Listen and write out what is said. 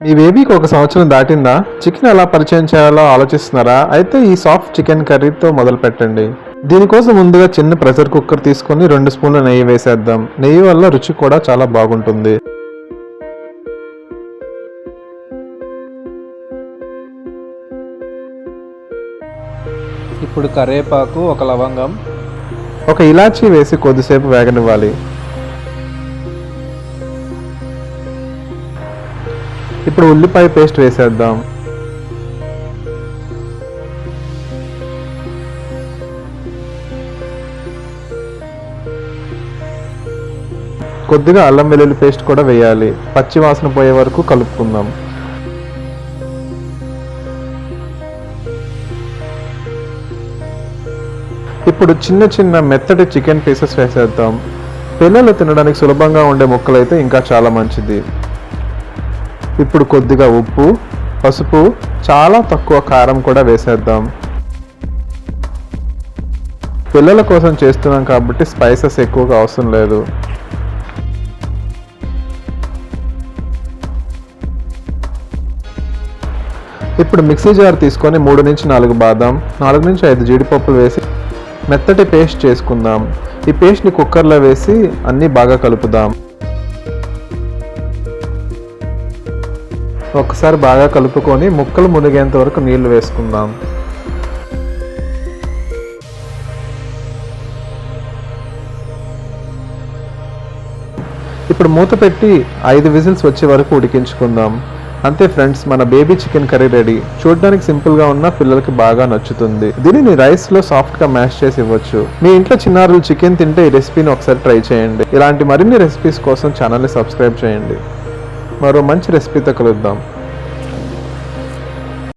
మీ బేబీకి 1 సంవత్సరం దాటిందా? చికెన్ ఎలా పరిచయం చేయాలో ఆలోచిస్తున్నారా? అయితే ఈ సాఫ్ట్ చికెన్ కర్రీతో మొదలు పెట్టండి. దీనికోసం ముందుగా చిన్న ప్రెషర్ కుక్కర్ తీసుకొని 2 స్పూన్ల నెయ్యి వేసేద్దాం. నెయ్యి వల్ల రుచి కూడా చాలా బాగుంటుంది. ఇప్పుడు కరివేపాకు, 1 లవంగం, 1 ఇలాచీ వేసి కొద్దిసేపు వేగనివ్వాలి. ఇప్పుడు ఉల్లిపాయ పేస్ట్ వేసేద్దాం. కొద్దిగా అల్లం వెల్లుల్లి పేస్ట్ కూడా వేయాలి. పచ్చి వాసన పోయే వరకు కలుపుకుందాం. ఇప్పుడు చిన్న మెత్తటి చికెన్ పీసెస్ వేసేద్దాం. పిల్లలు తినడానికి సులభంగా ఉండే ముక్కలైతే ఇంకా చాలా మంచిది. ఇప్పుడు కొద్దిగా ఉప్పు, పసుపు, చాలా తక్కువ కారం కూడా వేసేద్దాం. పిల్లల కోసం చేస్తున్నాం కాబట్టి స్పైసెస్ ఎక్కువగా అవసరం లేదు. ఇప్పుడు మిక్సీ జార్ తీసుకొని 3 నుంచి 4 బాదం, 4 నుంచి 5 జీడిపప్పులు వేసి మెత్తటి పేస్ట్ చేసుకుందాం. ఈ పేస్ట్ని కుక్కర్లో వేసి అన్నీ బాగా కలుపుదాం. ఒకసారి బాగా కలుపుకొని ముక్కలు మునిగేంత వరకు నీళ్లు వేసుకుందాం. ఇప్పుడు మూత పెట్టి 5 విజిల్స్ వచ్చే వరకు ఉడికించుకుందాం. అంతే ఫ్రెండ్స్, మన బేబీ చికెన్ కర్రీ రెడీ. చూడడానికి సింపుల్గా ఉన్న పిల్లలకి బాగా నచ్చుతుంది. దీనిని రైస్లో సాఫ్ట్గా మ్యాష్ చేసి ఇవ్వచ్చు. మీ ఇంట్లో చిన్నారులు చికెన్ తింటే ఈ రెసిపీని ఒకసారి ట్రై చేయండి. ఇలాంటి మరిన్ని రెసిపీస్ కోసం ఛానల్ని సబ్స్క్రైబ్ చేయండి. మరో మంచి రెసిపీతో కలుద్దాం.